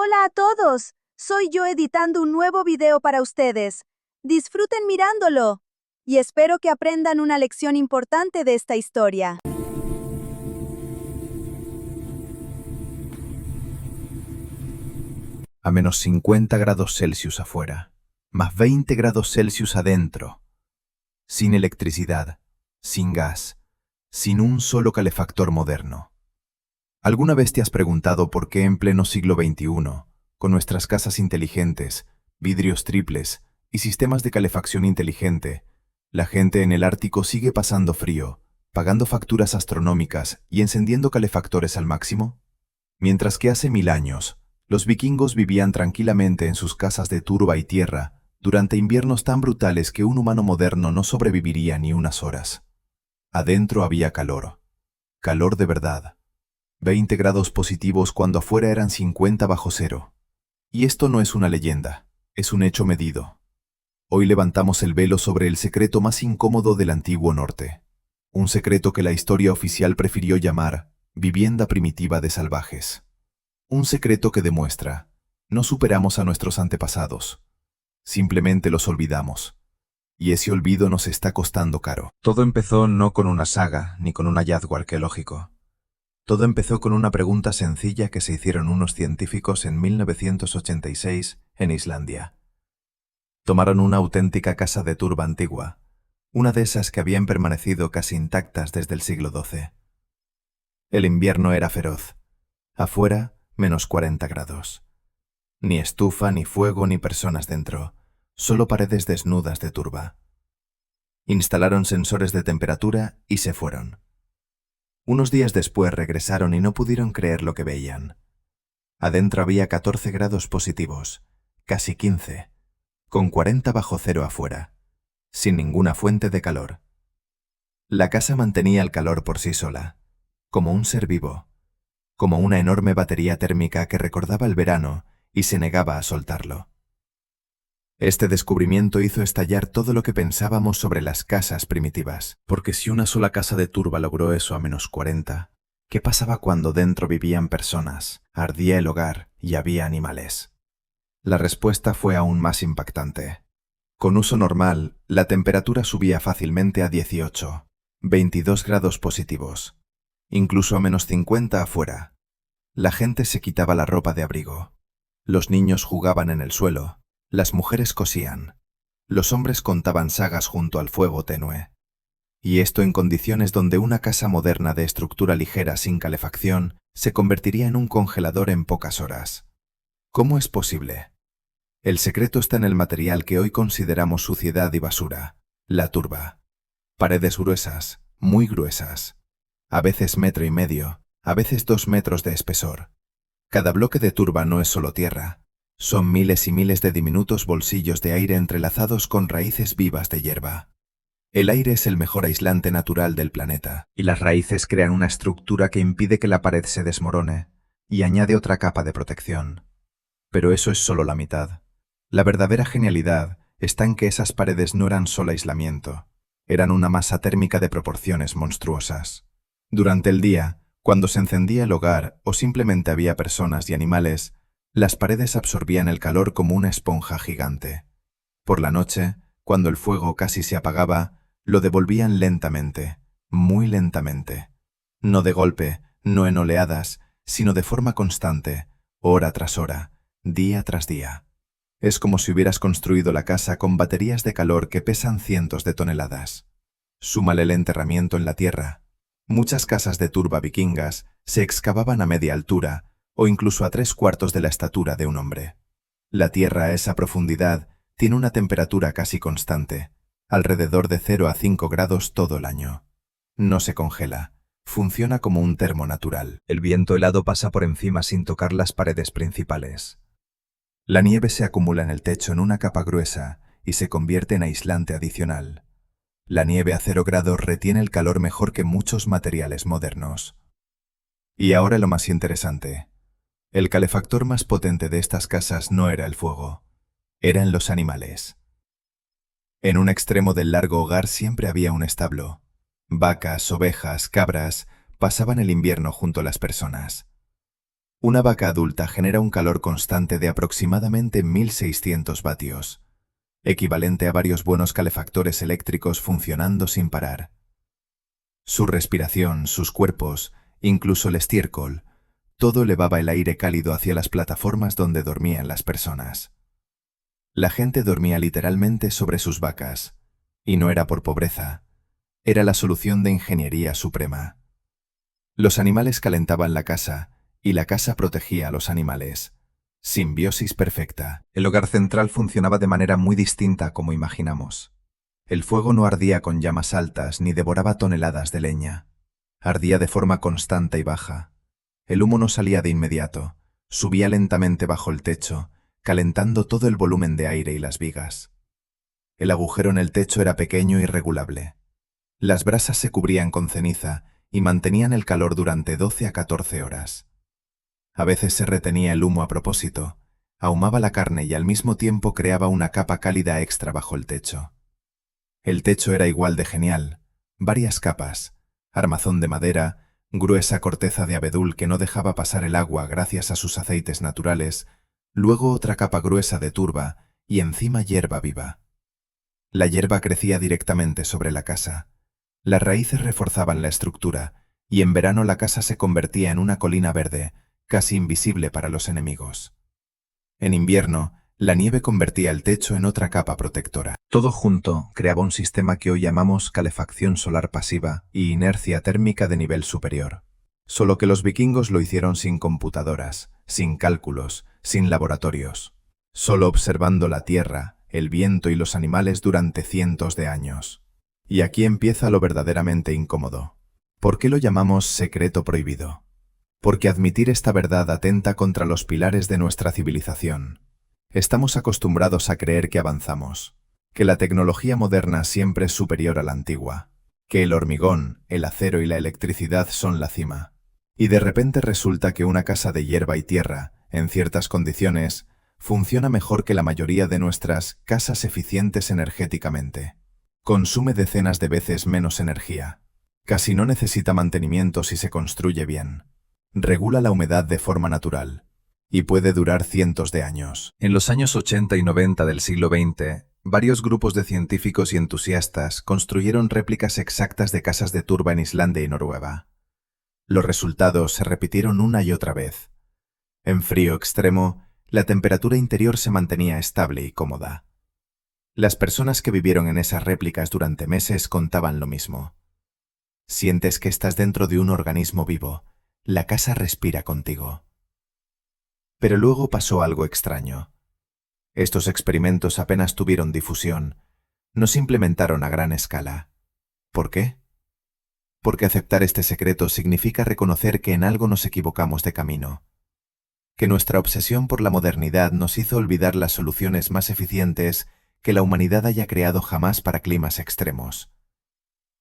Hola a todos, soy yo editando un nuevo video para ustedes. Disfruten mirándolo y espero que aprendan una lección importante de esta historia. A menos 50 grados Celsius afuera, más 20 grados Celsius adentro, sin electricidad, sin gas, sin un solo calefactor moderno. ¿Alguna vez te has preguntado por qué en pleno siglo XXI, con nuestras casas inteligentes, vidrios triples y sistemas de calefacción inteligente, la gente en el Ártico sigue pasando frío, pagando facturas astronómicas y encendiendo calefactores al máximo? Mientras que hace 1000 años, los vikingos vivían tranquilamente en sus casas de turba y tierra durante inviernos tan brutales que un humano moderno no sobreviviría ni unas horas. Adentro había calor, calor de verdad. 20 grados positivos cuando afuera eran 50 bajo cero. Y esto no es una leyenda, es un hecho medido. Hoy levantamos el velo sobre el secreto más incómodo del antiguo norte. Un secreto que la historia oficial prefirió llamar vivienda primitiva de salvajes. Un secreto que demuestra, no superamos a nuestros antepasados, simplemente los olvidamos. Y ese olvido nos está costando caro. Todo empezó no con una saga, ni con un hallazgo arqueológico. Todo empezó con una pregunta sencilla que se hicieron unos científicos en 1986 en Islandia. Tomaron una auténtica casa de turba antigua, una de esas que habían permanecido casi intactas desde el siglo XII. El invierno era feroz. Afuera, menos 40 grados. Ni estufa, ni fuego, ni personas dentro, solo paredes desnudas de turba. Instalaron sensores de temperatura y se fueron. Unos días después regresaron y no pudieron creer lo que veían. Adentro había 14 grados positivos, casi 15, con 40 bajo cero afuera, sin ninguna fuente de calor. La casa mantenía el calor por sí sola, como un ser vivo, como una enorme batería térmica que recordaba el verano y se negaba a soltarlo. Este descubrimiento hizo estallar todo lo que pensábamos sobre las casas primitivas, porque si una sola casa de turba logró eso a menos 40, ¿qué pasaba cuando dentro vivían personas, ardía el hogar y había animales? La respuesta fue aún más impactante. Con uso normal, la temperatura subía fácilmente a 18, 22 grados positivos, incluso a menos 50 afuera. La gente se quitaba la ropa de abrigo. Los niños jugaban en el suelo. Las mujeres cosían. Los hombres contaban sagas junto al fuego tenue. Y esto en condiciones donde una casa moderna de estructura ligera sin calefacción se convertiría en un congelador en pocas horas. ¿Cómo es posible? El secreto está en el material que hoy consideramos suciedad y basura, la turba. Paredes gruesas, muy gruesas. A veces 1,5 metros, a veces 2 metros de espesor. Cada bloque de turba no es solo tierra. Son miles y miles de diminutos bolsillos de aire entrelazados con raíces vivas de hierba. El aire es el mejor aislante natural del planeta, y las raíces crean una estructura que impide que la pared se desmorone, y añade otra capa de protección. Pero eso es solo la mitad. La verdadera genialidad está en que esas paredes no eran solo aislamiento, eran una masa térmica de proporciones monstruosas. Durante el día, cuando se encendía el hogar o simplemente había personas y animales, las paredes absorbían el calor como una esponja gigante. Por la noche, cuando el fuego casi se apagaba, lo devolvían lentamente, muy lentamente. No de golpe, no en oleadas, sino de forma constante, hora tras hora, día tras día. Es como si hubieras construido la casa con baterías de calor que pesan cientos de toneladas. Súmale el enterramiento en la tierra. Muchas casas de turba vikingas se excavaban a media altura, o incluso a 3/4 de la estatura de un hombre. La tierra a esa profundidad tiene una temperatura casi constante, alrededor de 0 a 5 grados todo el año. No se congela, funciona como un termo natural. El viento helado pasa por encima sin tocar las paredes principales. La nieve se acumula en el techo en una capa gruesa y se convierte en aislante adicional. La nieve a 0 grados retiene el calor mejor que muchos materiales modernos. Y ahora lo más interesante. El calefactor más potente de estas casas no era el fuego, eran los animales. En un extremo del largo hogar siempre había un establo. Vacas, ovejas, cabras pasaban el invierno junto a las personas. Una vaca adulta genera un calor constante de aproximadamente 1600 vatios, equivalente a varios buenos calefactores eléctricos funcionando sin parar. Su respiración, sus cuerpos, incluso el estiércol, todo elevaba el aire cálido hacia las plataformas donde dormían las personas. La gente dormía literalmente sobre sus vacas, y no era por pobreza, era la solución de ingeniería suprema. Los animales calentaban la casa, y la casa protegía a los animales. Simbiosis perfecta. El hogar central funcionaba de manera muy distinta a como imaginamos. El fuego no ardía con llamas altas ni devoraba toneladas de leña. Ardía de forma constante y baja. El humo no salía de inmediato, subía lentamente bajo el techo, calentando todo el volumen de aire y las vigas. El agujero en el techo era pequeño y regulable. Las brasas se cubrían con ceniza y mantenían el calor durante 12 a 14 horas. A veces se retenía el humo a propósito, ahumaba la carne y al mismo tiempo creaba una capa cálida extra bajo el techo. El techo era igual de genial, varias capas, armazón de madera, gruesa corteza de abedul que no dejaba pasar el agua gracias a sus aceites naturales, luego otra capa gruesa de turba y encima hierba viva. La hierba crecía directamente sobre la casa. Las raíces reforzaban la estructura y en verano la casa se convertía en una colina verde, casi invisible para los enemigos. En invierno, la nieve convertía el techo en otra capa protectora. Todo junto creaba un sistema que hoy llamamos calefacción solar pasiva y inercia térmica de nivel superior. Solo que los vikingos lo hicieron sin computadoras, sin cálculos, sin laboratorios. Solo observando la tierra, el viento y los animales durante cientos de años. Y aquí empieza lo verdaderamente incómodo. ¿Por qué lo llamamos secreto prohibido? Porque admitir esta verdad atenta contra los pilares de nuestra civilización. Estamos acostumbrados a creer que avanzamos, que la tecnología moderna siempre es superior a la antigua, que el hormigón, el acero y la electricidad son la cima. Y de repente resulta que una casa de hierba y tierra, en ciertas condiciones, funciona mejor que la mayoría de nuestras casas eficientes energéticamente. Consume decenas de veces menos energía. Casi no necesita mantenimiento si se construye bien. Regula la humedad de forma natural. Y puede durar cientos de años. En los años 80 y 90 del siglo XX, varios grupos de científicos y entusiastas construyeron réplicas exactas de casas de turba en Islandia y Noruega. Los resultados se repitieron una y otra vez. En frío extremo, la temperatura interior se mantenía estable y cómoda. Las personas que vivieron en esas réplicas durante meses contaban lo mismo. Sientes que estás dentro de un organismo vivo. La casa respira contigo. Pero luego pasó algo extraño. Estos experimentos apenas tuvieron difusión. No se implementaron a gran escala. ¿Por qué? Porque aceptar este secreto significa reconocer que en algo nos equivocamos de camino. Que nuestra obsesión por la modernidad nos hizo olvidar las soluciones más eficientes que la humanidad haya creado jamás para climas extremos.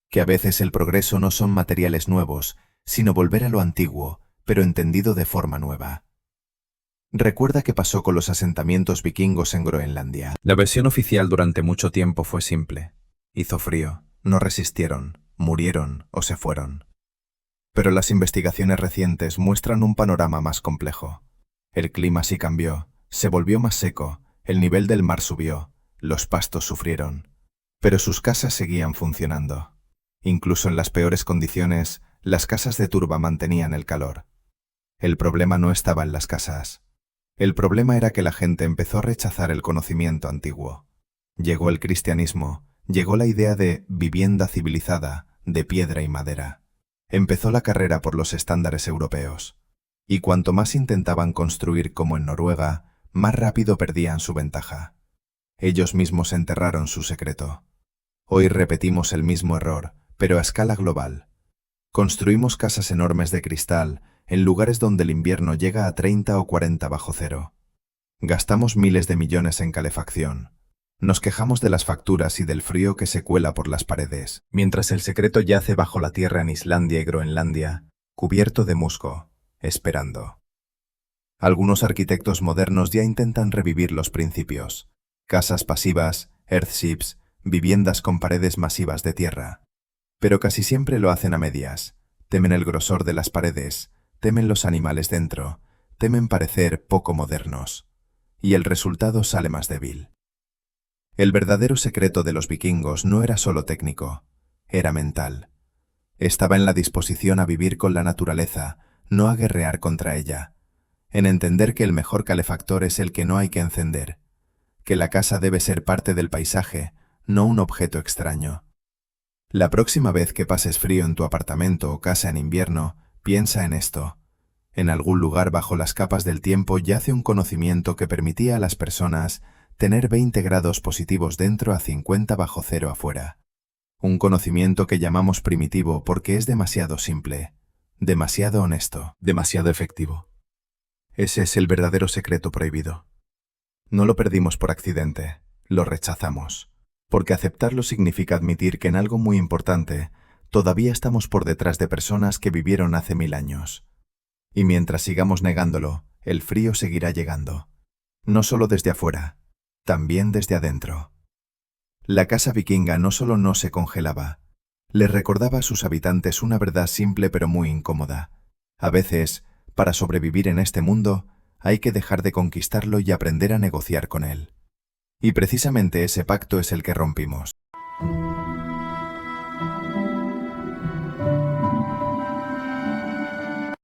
Que a veces el progreso no son materiales nuevos, sino volver a lo antiguo, pero entendido de forma nueva. Recuerda qué pasó con los asentamientos vikingos en Groenlandia. La versión oficial durante mucho tiempo fue simple. Hizo frío, no resistieron, murieron o se fueron. Pero las investigaciones recientes muestran un panorama más complejo. El clima sí cambió, se volvió más seco, el nivel del mar subió, los pastos sufrieron. Pero sus casas seguían funcionando. Incluso en las peores condiciones, las casas de turba mantenían el calor. El problema no estaba en las casas. El problema era que la gente empezó a rechazar el conocimiento antiguo. Llegó el cristianismo, llegó la idea de vivienda civilizada, de piedra y madera. Empezó la carrera por los estándares europeos. Y cuanto más intentaban construir como en Noruega, más rápido perdían su ventaja. Ellos mismos enterraron su secreto. Hoy repetimos el mismo error, pero a escala global. Construimos casas enormes de cristal en lugares donde el invierno llega a 30 o 40 bajo cero. Gastamos miles de millones en calefacción. Nos quejamos de las facturas y del frío que se cuela por las paredes, mientras el secreto yace bajo la tierra en Islandia y Groenlandia, cubierto de musgo, esperando. Algunos arquitectos modernos ya intentan revivir los principios. Casas pasivas, earthships, viviendas con paredes masivas de tierra. Pero casi siempre lo hacen a medias. Temen el grosor de las paredes, temen los animales dentro, temen parecer poco modernos, y el resultado sale más débil. El verdadero secreto de los vikingos no era solo técnico, era mental. Estaba en la disposición a vivir con la naturaleza, no a guerrear contra ella, en entender que el mejor calefactor es el que no hay que encender, que la casa debe ser parte del paisaje, no un objeto extraño. La próxima vez que pases frío en tu apartamento o casa en invierno, piensa en esto. En algún lugar bajo las capas del tiempo yace un conocimiento que permitía a las personas tener 20 grados positivos dentro a 50 bajo cero afuera. Un conocimiento que llamamos primitivo porque es demasiado simple, demasiado honesto, demasiado efectivo. Ese es el verdadero secreto prohibido. No lo perdimos por accidente, lo rechazamos. Porque aceptarlo significa admitir que en algo muy importante todavía estamos por detrás de personas que vivieron hace 1000 años. Y mientras sigamos negándolo, el frío seguirá llegando. No solo desde afuera, también desde adentro. La casa vikinga no solo no se congelaba, les recordaba a sus habitantes una verdad simple pero muy incómoda. A veces, para sobrevivir en este mundo, hay que dejar de conquistarlo y aprender a negociar con él. Y precisamente ese pacto es el que rompimos.